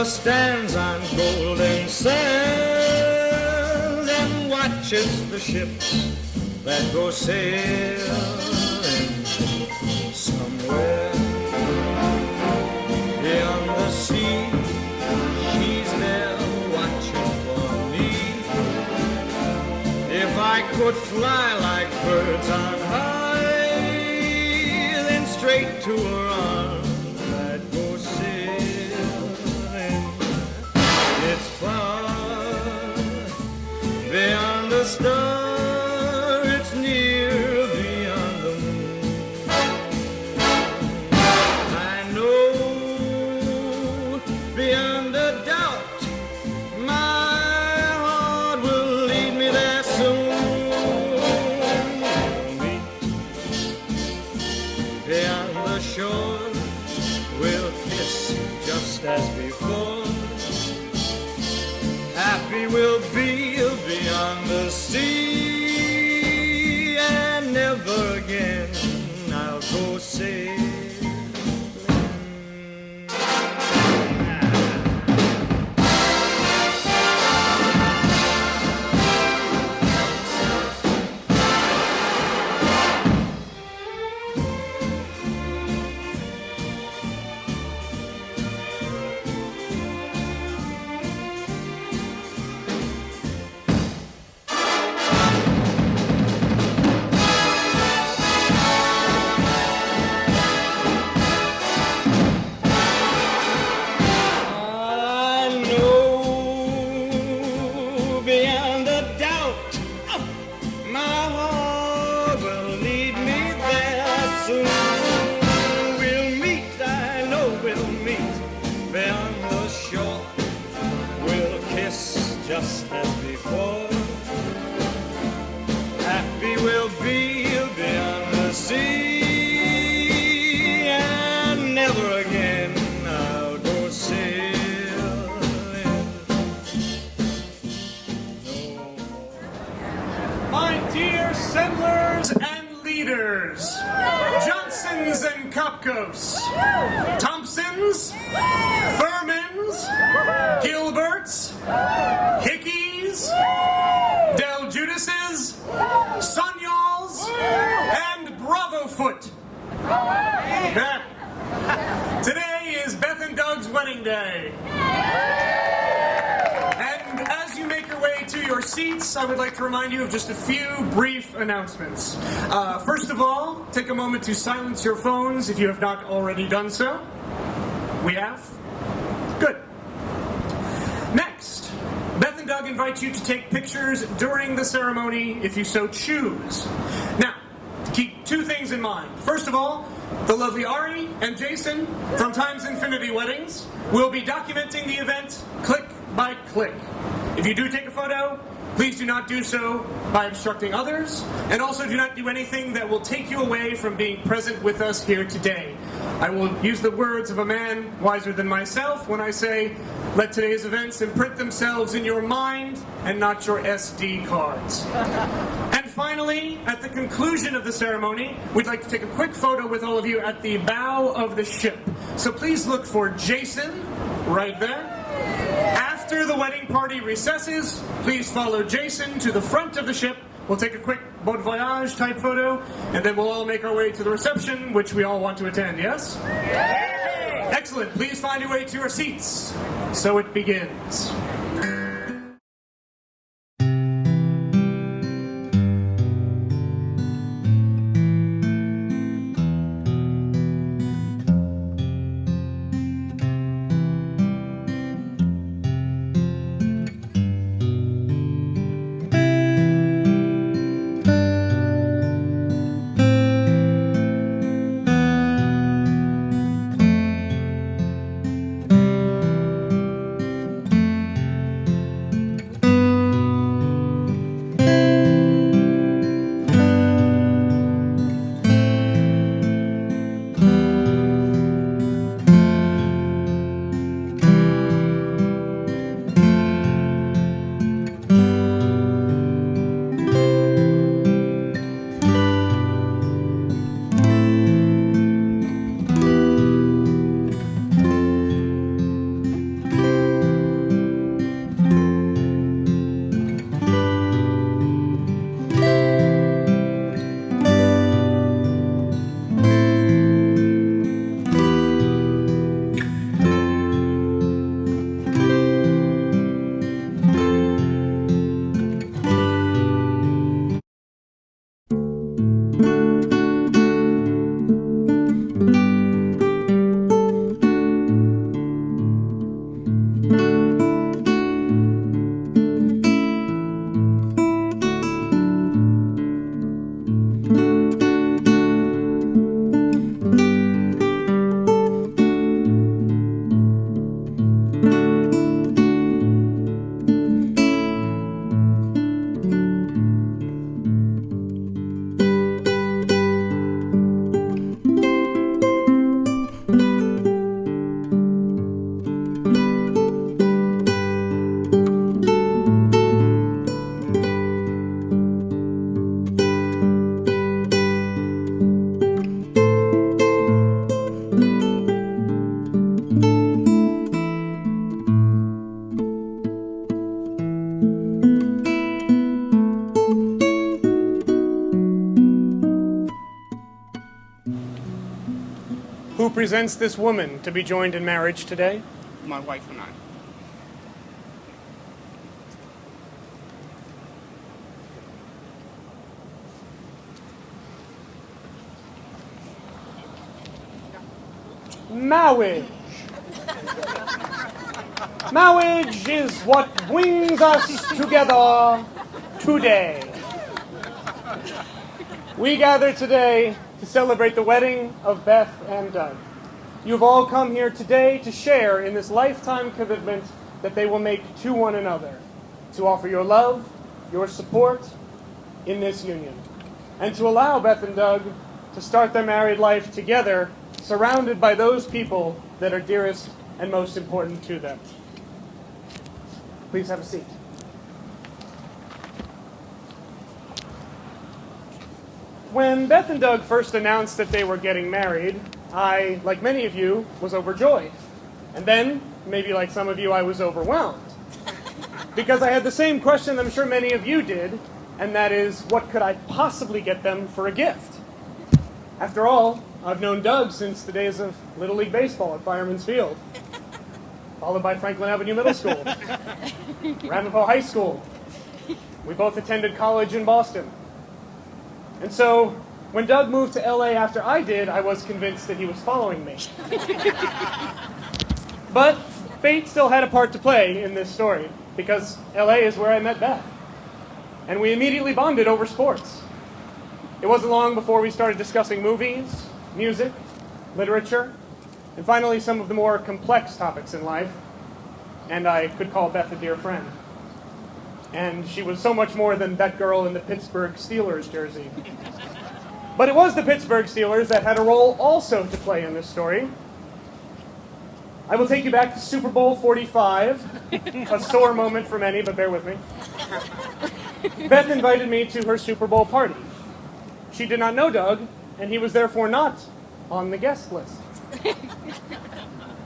stands on golden sands and watches the ships that go sailing somewhere beyond the sea. She's there watching for me. If I could fly like birds on high, then straight to her arms I'd go sailing. It's far beyond the star, it's near beyond the moon. I know beyond a doubt my heart will lead me there soon. We'll meet beyond the shore, we'll kiss just as before. Happy we'll be beyond the sea, and never again I'll go sailing. Beyond a doubt, my heart will lead me there soon. We'll meet, I know we'll meet beyond the shore. We'll kiss just as before. Happy we'll be beyond the sea, and never again I'll go sailing. My dear settlers and leaders, Johnsons and Kopkos, Thompsons, Furmans, Gilberts, Hickeys, Del Judases, Sonyals, and Bravofoot. Today is Beth and Doug's wedding day. And as you make your way to your seats, I would like to remind you of just a few brief announcements. First of all, take a moment to silence your phones if you have not already done so. We have? Good. Next, Beth and Doug invite you to take pictures during the ceremony if you so choose. Now, keep two things in mind. First of all, the lovely Ari and Jason from Times Infinity Weddings will be documenting the event click by click. If you do take a photo, please do not do so by obstructing others, and also do not do anything that will take you away from being present with us here today. I will use the words of a man wiser than myself when I say, let today's events imprint themselves in your mind and not your SD cards. And finally, at the conclusion of the ceremony, we'd like to take a quick photo with all of you at the bow of the ship. So please look for Jason right there. After the wedding party recesses, please follow Jason to the front of the ship. We'll take a quick bon voyage type photo, and then we'll all make our way to the reception, which we all want to attend, yes? Yay! Excellent. Please find your way to your seats. So it begins. presents this woman to be joined in marriage today? My wife and I. Marriage. Marriage is what brings us together today. We gather today to celebrate the wedding of Beth and Doug. You've all come here today to share in this lifetime commitment that they will make to one another, to offer your love, your support in this union, and to allow Beth and Doug to start their married life together, surrounded by those people that are dearest and most important to them. Please have a seat. When Beth and Doug first announced that they were getting married, I, like many of you, was overjoyed. And then, maybe like some of you, I was overwhelmed. Because I had the same question I'm sure many of you did, and that is, what could I possibly get them for a gift? After all, I've known Doug since the days of Little League Baseball at Fireman's Field, followed by Franklin Avenue Middle School, Ramapo High School. We both attended college in Boston. And so, when Doug moved to LA after I did, I was convinced that he was following me. But fate still had a part to play in this story, because LA is where I met Beth. And we immediately bonded over sports. It wasn't long before we started discussing movies, music, literature, and finally some of the more complex topics in life. And I could call Beth a dear friend. And she was so much more than that girl in the Pittsburgh Steelers jersey. But it was the Pittsburgh Steelers that had a role also to play in this story. I will take you back to Super Bowl 45, a sore moment for many, but bear with me. Beth invited me to her Super Bowl party. She did not know Doug, and he was therefore not on the guest list.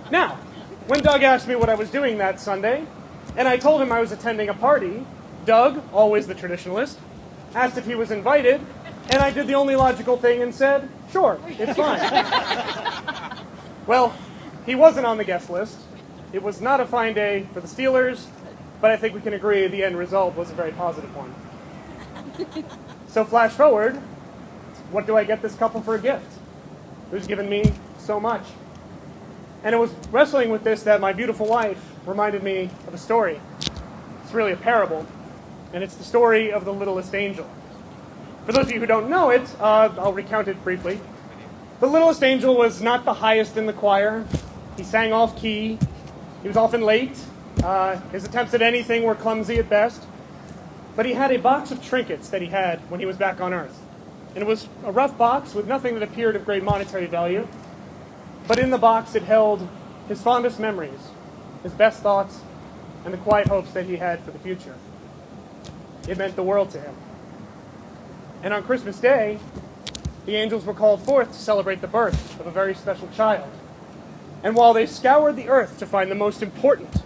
Now, when Doug asked me what I was doing that Sunday, and I told him I was attending a party, Doug, always the traditionalist, asked if he was invited, and I did the only logical thing and said, sure, it's fine. Well, he wasn't on the guest list. It was not a fine day for the Steelers, but I think we can agree the end result was a very positive one. So flash forward, what do I get this couple for a gift? Who's given me so much? And it was wrestling with this that my beautiful wife reminded me of a story. It's really a parable, and it's the story of the littlest angel. For those of you who don't know it, I'll recount it briefly. The littlest angel was not the highest in the choir. He sang off key. He was often late. His attempts at anything were clumsy at best. But he had a box of trinkets that he had when he was back on Earth. And it was a rough box with nothing that appeared of great monetary value. But in the box it held his fondest memories, his best thoughts, and the quiet hopes that he had for the future. It meant the world to him. And on Christmas Day, the angels were called forth to celebrate the birth of a very special child. And while they scoured the earth to find the most important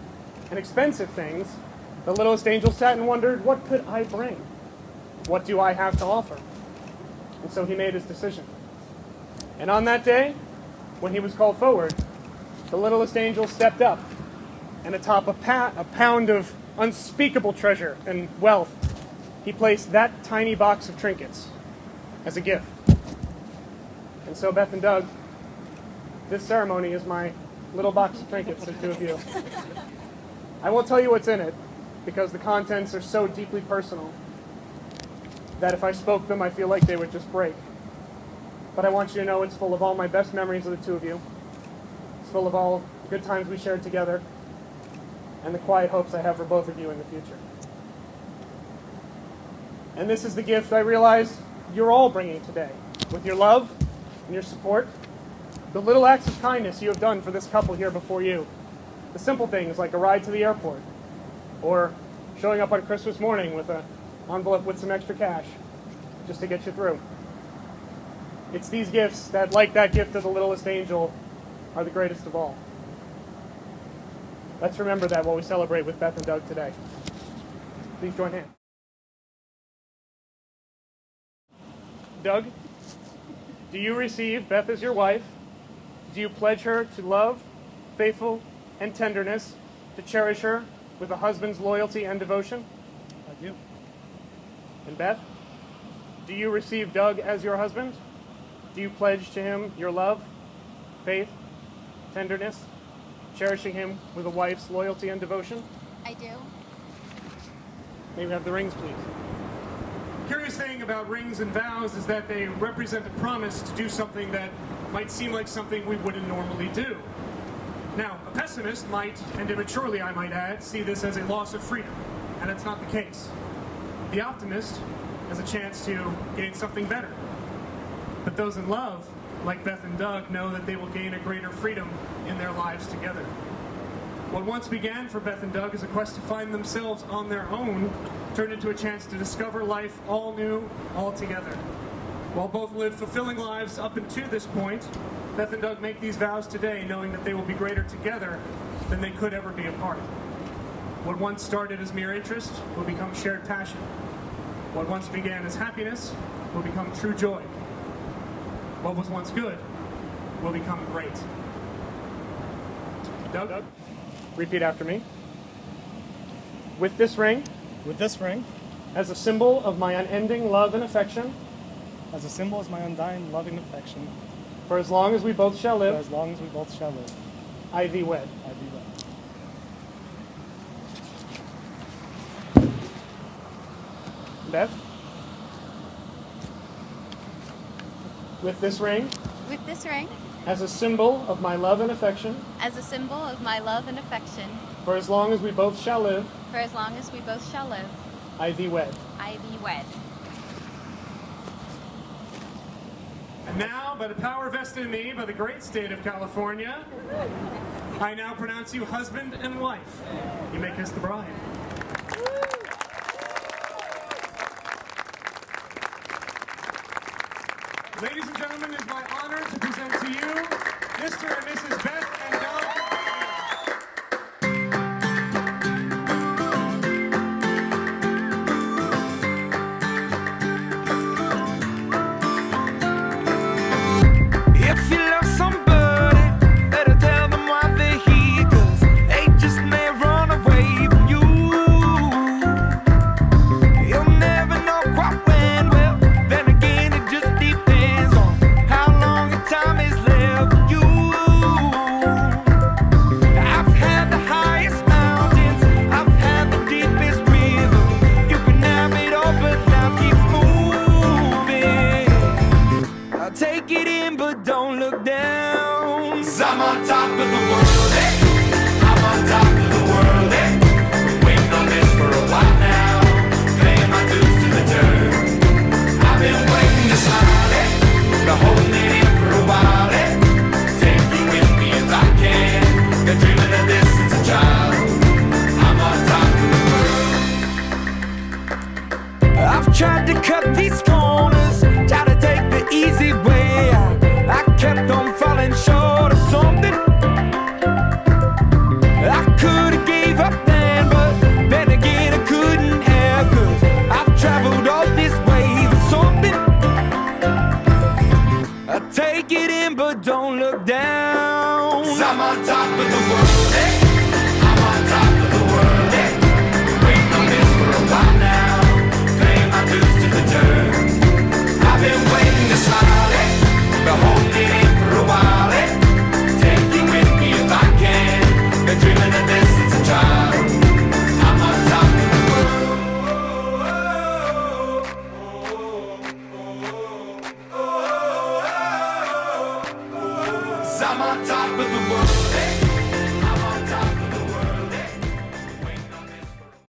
and expensive things, the littlest angel sat and wondered, what could I bring? What do I have to offer? And so he made his decision. And on that day, when he was called forward, the littlest angel stepped up, and atop a pound of unspeakable treasure and wealth, he placed that tiny box of trinkets as a gift. And so, Beth and Doug, this ceremony is my little box of trinkets to the two of you. I won't tell you what's in it, because the contents are so deeply personal that if I spoke them, I feel like they would just break. But I want you to know it's full of all my best memories of the two of you. It's full of all the good times we shared together, and the quiet hopes I have for both of you in the future. And this is the gift I realize you're all bringing today, with your love and your support, the little acts of kindness you have done for this couple here before you, the simple things like a ride to the airport, or showing up on Christmas morning with an envelope with some extra cash, just to get you through. It's these gifts that, like that gift of the littlest angel, are the greatest of all. Let's remember that while we celebrate with Beth and Doug today. Please join hands. Doug, do you receive Beth as your wife, do you pledge her to love, faithful, and tenderness, to cherish her with a husband's loyalty and devotion? I do. And Beth, do you receive Doug as your husband? Do you pledge to him your love, faith, tenderness, cherishing him with a wife's loyalty and devotion? I do. May we have the rings, please? Curious thing about rings and vows is that they represent a promise to do something that might seem like something we wouldn't normally do. Now, a pessimist might, and immaturely I might add, see this as a loss of freedom, and that's not the case. The optimist has a chance to gain something better. But those in love, like Beth and Doug, know that they will gain a greater freedom in their lives together. What once began for Beth and Doug as a quest to find themselves on their own turned into a chance to discover life all new, all together. While both live fulfilling lives up until this point, Beth and Doug make these vows today knowing that they will be greater together than they could ever be apart. What once started as mere interest will become shared passion. What once began as happiness will become true joy. What was once good will become great. Doug, repeat after me. With this ring, With this ring, as a symbol of my unending love and affection, as a symbol of my undying loving affection, for as long as we both shall for live, as long as we both shall live, I thee wed. I do that. Beth? With this ring, With this ring, as a symbol of my love and affection, as a symbol of my love and affection, for as long as we both shall live, for as long as we both shall live, I thee wed. I thee wed. And now, by the power vested in me by the great state of California, I now pronounce you husband and wife. You may kiss the bride. Ladies and gentlemen, it is my honor to present to you Mr. and Mrs. Beth and Doug Leeder. If you love somebody, better tell them why they're here, 'cause they just may run away from you. You'll never know quite when, well, then again it just depends on how long the time is left for you. I've had the highest mountains, I've had the deepest river. You can have it all, but life keeps moving. I'll take it in, but don't look down. 'Cause I'm on top of the world, eh? I'm on top of the world, eh? Been waiting on this for a while now. Paying my dues to the dirt. I've been waiting to smile, eh? Been holding it in for a while, eh? Take you with me if I can. Been dreaming of this since a child. I'm on top of the world. I've tried to cut these corners, tried to take the easy way. I kept on falling short of something. I could have gave up then, but then again I couldn't have, 'cause I've traveled all this way for something. I take it in, but don't look down. 'Cause I'm on top of the world, eh? I'm on top of the world, eh? Been waiting on this for a while now. Paying my dues to the dirt. I've been waiting to smile, eh? Been holding